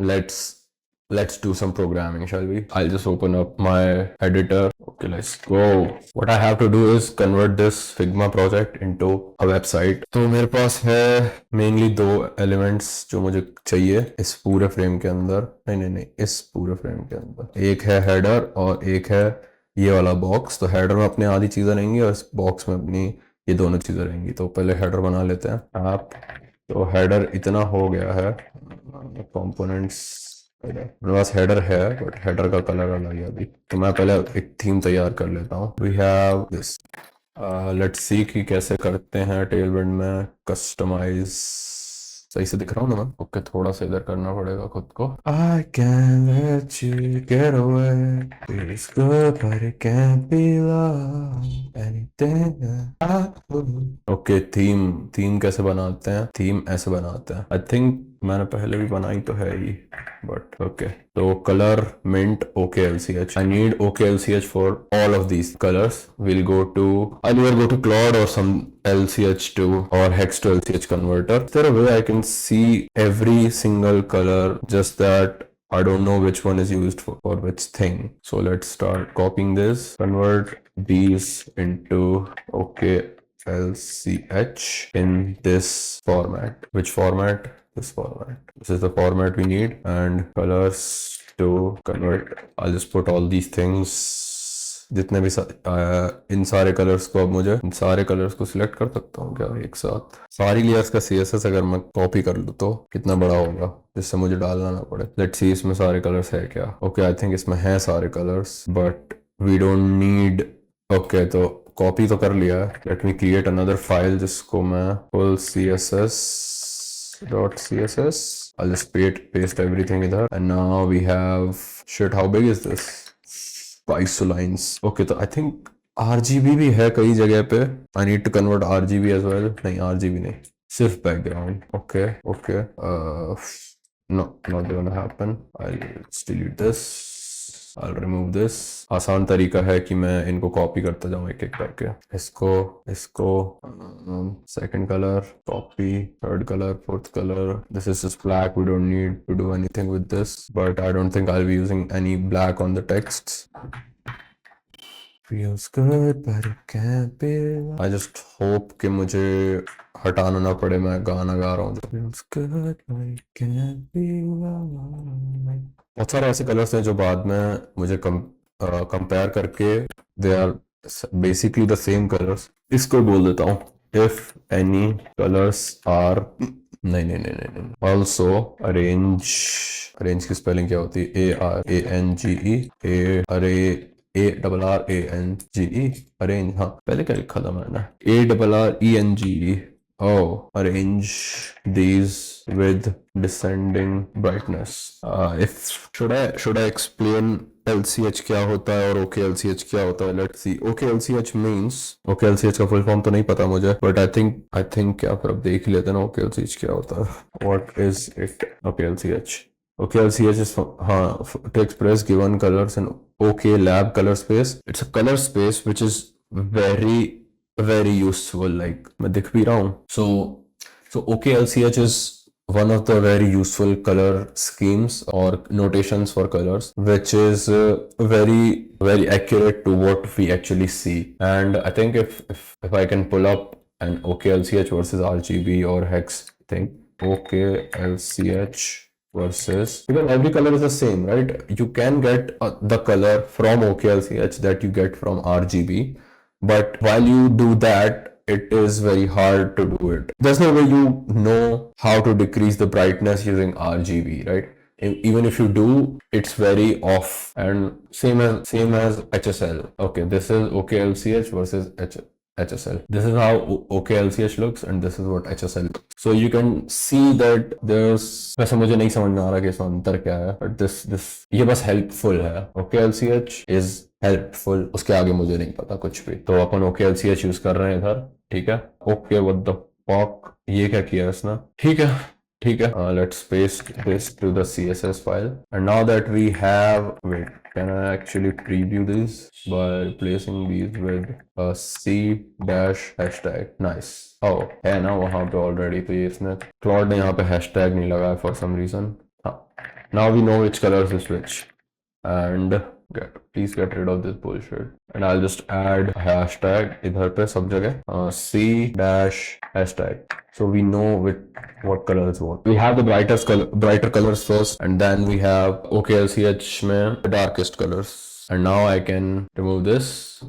let's do some programming, shall we? I'll just open up my editor. Okay, let's go. What I have to do is convert this Figma project into a website. तो मेरे पास है mainly दो elements जो मुझे चाहिए इस पूरे frame के अंदर, नहीं, इस पूरे फ्रेम के अंदर एक है header और एक है ये वाला बॉक्स। तो हेडर में अपने आधी चीज़ें रहेंगी और इस बॉक्स में अपनी ये दोनों चीज़ें रहेंगी। तो पहले हेडर बना लेते हैं आप। तो हेडर इतना हो गया है, कंपोनेंट्स मेरे पास हेडर है बट हेडर का कलर अलग है अभी। तो मैं पहले एक थीम तैयार कर लेता हूँ। We have this, let's see कि कैसे करते हैं टेलविंड में कस्टमाइज। सही से दिख रहा हूँ ना मैं? ओके, थोड़ा सा इधर करना पड़ेगा खुद को। I can't let you get away, it's good but it can't be love, anything that I do। Okay, theme कैसे बनाते हैं? थीम ऐसे बनाते हैं। आई थिंक मैंने पहले भी बनाई तो है ही, बट ओके। तो colour mint OKLCH। I need OKLCH for all of these colors. I'll either go to Claude or some LCH2 or Hex to LCH converter. Is there a way I can see every single color, just that I don't know which one is used for which thing? So let's start copying this, convert these into OKLCH in this format. Which format? This format. This is the format we need, and colors to convert. I'll just put all these things, जितने भी इन सारे colours को। अब मुझे इन सारे colours को select कर सकता हूँ क्या एक साथ? सारी लेयर्स का CSS अगर मैं कॉपी कर लूँ तो कितना बड़ा होगा, जिससे मुझे डालना ना पड़े। लेट्स सी इसमें सारे कलर्स है क्या? ओके, आई थिंक इसमें है सारे colours, but we don't need. Okay, तो कॉपी तो कर लिया है। Let me create another file जिसको मैं full css.css, I'll just paste everything in there, and now we have, shit, how big is this? 500 lines. Okay, तो I think RGB भी है कई जगह पे। I need to convert RGB as well। नहीं, RGB नहीं, सिर्फ background। Okay, no, not gonna happen। I'll delete this, I'll remove this। आसान तरीका है कि मैं इनको कॉपी करता जाऊँ एक एक करके। इसको second colour copy, third colour, fourth colour. This is just black, we don't need to do anything with this, but I don't think I'll be using any black on the texts। Feels good but it can't be। I just hope कि मुझे हटाना ना पड़े, मैं गाना गा रहा हूँ। Feels good but it can't be love। बहुत सारे ऐसे कलर्स हैं जो बाद में मुझे कंपेयर करके they are basically the same colours. इसको बोल देता हूँ, इफ एनी कलर्स आर, नहीं, ऑल्सो अरेंज की स्पेलिंग क्या होती है? ARANGE, ARRANGE, arrange. हाँ, पहले क्या लिखा था मैंने? ARRENGE। Oh, arrange these with descending brightness। should I explain LCH क्या होता है और OKLCH क्या होता है? Let's see। OKLCH means, OKLCH का फुल फॉर्म तो नहीं पता मुझे, but I think क्या, फिर अब देख ही लेते हैं ना OKLCH क्या होता है। What is it? OKLCH is to express given colors in OK lab color space। It's a color space which is very useful, like मैं दिख भी रहा हूँ। So OKLCH is one of the very useful color schemes or notations for colors, which is very accurate to what we actually see। And I think if I can pull up an OKLCH versus RGB or hex thing, OKLCH versus, because every color is the same, right? You can get the color from OKLCH that you get from RGB, but while you do that, it is very hard to do it। There's no way you know how to decrease the brightness using RGB, right? Even if you do, it's very off, and same as HSL। Okay, this is OKLCH versus HSL। This is how OKLCH looks and this is what HSL looks। So you can see that there's, वैसे मुझे नहीं समझ में आ रहा कि इसमें अंतर क्या है, but this ये बस helpful है। OKLCH is helpful, उसके आगे मुझे नहीं पता कुछ भी। तो अपन OKLCH यूज कर रहे हैं इधर, ठीक है। Okay, what the fuck, ये क्या किया इसने? ठीक है। Let's paste this to the CSS file, and now that we have, wait, can I actually preview this by replacing these with a C-hashtag? Nice। oh, है ना वहाँ पे already, तो ये इसने Claude ने यहाँ पे hashtag नहीं लगाया for some reason। हाँ, Now we know which colors is which. And please get rid of this bullshit. And I'll just add a hashtag इधर पे सब जगह C dash hashtag. So we know what colors what. We have the brighter colors first, and then we have OKLCH में the darkest colors. And now I can remove this.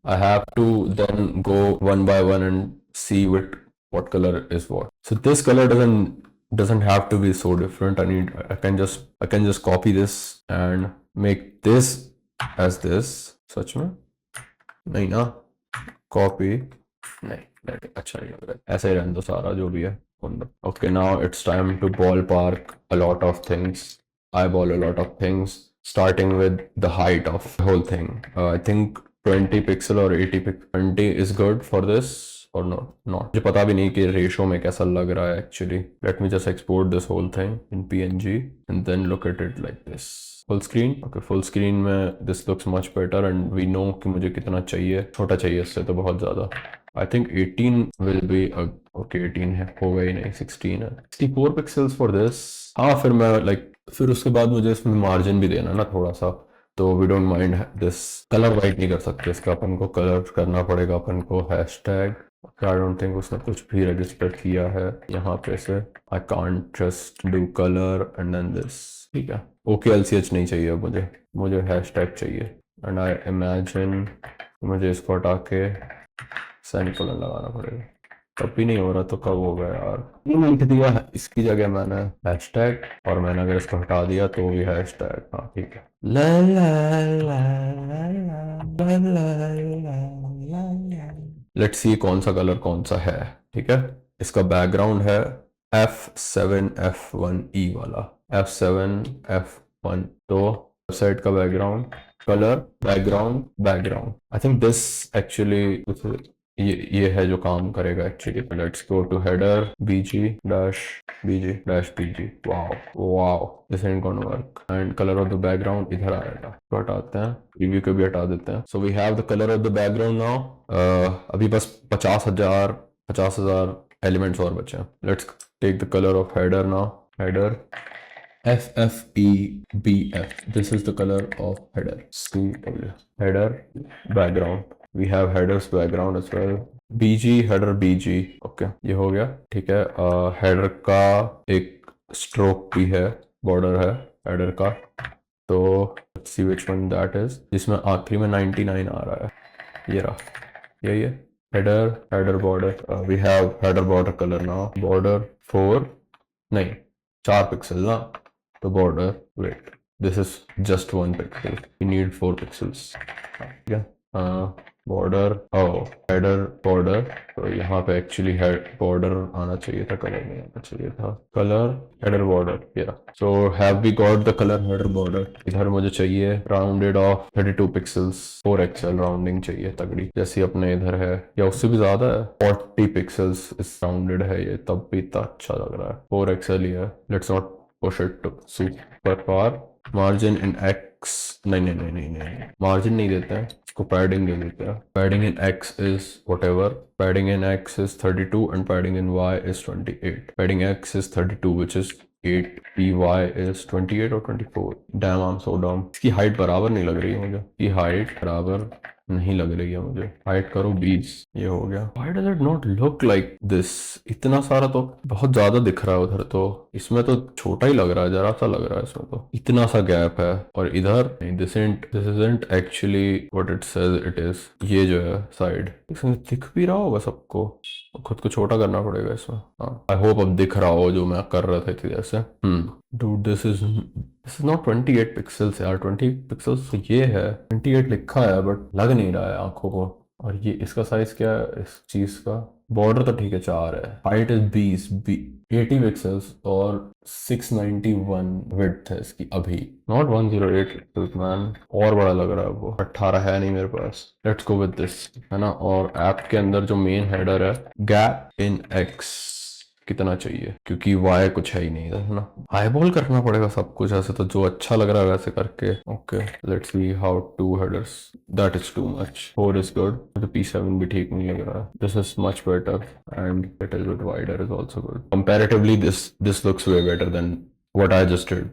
I have to then go one by one and see what color is what. So this color doesn't have to be so different. I can just copy this and make this as this. सच में नहीं ना, copy नहीं अच्छा नहीं लग रहा है, ऐसा ही रहने दो सारा जो भी है. Okay, now it's time to ballpark a lot of things, eyeball a lot of things, starting with the height of the whole thing. I think 20 pixel or 80 pixel. 20 is good for this or not. मुझे पता भी नहीं कि ratio में कैसा लग रहा है actually. Let me just export this whole thing in PNG and then look at it like this. Full screen. Okay, full screen में this looks much better and we know कि मुझे कितना चाहिए. छोटा चाहिए इससे तो बहुत ज़्यादा. I think 18 will be okay, 18 है, हो गई नहीं, 16 है. 64 pixels for this. हाँ, फिर उसके बाद मुझे इसमें मार्जिन भी देना ना थोड़ा सा, तो we don't mind this. Colour white नहीं कर सकते इसका, अपन को कलर करना पड़ेगा अपन को. हैशटैग आई डोंट थिंक उसने कुछ भी रजिस्टर किया है यहाँ पे से. I can't just do colour and then this. ठीक है, OKLCH नहीं चाहिए मुझे हैशटैग चाहिए. एंड आई इमेजिन मुझे इसको हटा के सेमीकोलन लगाना पड़ेगा. तब भी नहीं हो रहा तो कब होगा यार. ये लिख दिया है इसकी जगह मैंने हैशटैग, और मैंने अगर इसको हटा दिया तो भी हैशटैग. हाँ ठीक है. ला ला ला ला ला ला ला. लेट्स सी कौन सा कलर कौन सा है. ठीक है, इसका बैकग्राउंड है F7F1E वाला. F7F1. तो वेबसाइट का background, colour, background. I think this actually ये है जो काम करेगा actually. Let's go to header bg -bg. Wow this is gonna work. And colour of the background इधर आएगा. तो हटाते हैं, प्रीव्यू को भी हटा देते हैं. So we have the colour of the background now. अभी बस 50,000 एलिमेंट्स और बचे हैं. Let's take the colour of header now. Header FFEBF. This is the color of header. CW. Header background. We have headers background as well. BG header BG. Okay, ये हो गया. ठीक है. हेडर का एक स्ट्रोक भी है, बॉर्डर है हेडर का. तो let's see which one that is. जिसमें आखिरी में 99 आ रहा है. ये रहा, यही है. Header border. We have header border color now. Border 4 नहीं 4 पिक्सल ना. तो border, wait, this is just 1 pixel. We need 4 pixels. ठीक है. Border, header border. तो यहाँ पे एक्चुअली हेड बॉर्डर आना चाहिए था, कलर नहीं आना चाहिए था. Colour header border. या so have we got the colour header border. इधर मुझे चाहिए rounded off 32 pixels. 4XL rounding चाहिए तगड़ी, जैसे अपने इधर है, या उससे भी ज्यादा है. 40 पिक्सल्स इस राउंडेड है ये, तब भी इतना अच्छा लग रहा है. 4XL ही है. Let's not push it to super far. Margin in X नहीं, मार्जिन नहीं देते हैं इसको, पैडिंग दे देते हैं. Padding in X is whatever. Padding in X is 32 and padding in Y is 28. Padding X is 32 which is 8. PY is 28 or 24. Damn, I'm so dumb. इसकी height बराबर नहीं लग रही है मुझे. ये हाइट बराबर नहीं लग रही है मुझे. हाइट करो 20. ये हो गया. Why does it not look like this? इतना सारा तो बहुत ज्यादा दिख रहा है उधर, तो इसमें तो छोटा ही लग रहा है, जरा सा लग रहा है इसमें. तो इतना सा गैप है. और इधर this isn't actually what it says it is. ये जो है साइड, इसमें दिख भी रहा होगा सबको, खुद को छोटा करना पड़ेगा इसमें. हाँ, आई होप अब दिख रहा हो जो मैं कर रहा था इतनी देर से. Dude, this is not 28 pixels यार. 28 पिक्सल्स तो ये है, 28 लिखा है बट लग नहीं रहा है आंखों को. और ये इसका साइज क्या है इस चीज का? बॉर्डर तो ठीक है 4 है. हाइट इज 80 पिक्सल्स और 691 विड्थ है इसकी अभी. नॉट 108 पिक्सल्स मैन, और बड़ा लग रहा है वो. 18 है नहीं मेरे पास. लेट्स गो विद दिस, है ना. और ऐप के अंदर जो मेन हेडर है, गैप इन X कितना चाहिए, क्योंकि Y कुछ है ही नहीं इधर, है ना. आईबॉल करना पड़ेगा सब कुछ ऐसे, तो जो अच्छा लग रहा है वैसे करके. Okay, let's see how 2 headers. That is too much. 4 is good. तो P7 भी ठीक नहीं लग रहा है. This is much better and little bit wider is also good. Comparatively this looks way better than what I just did.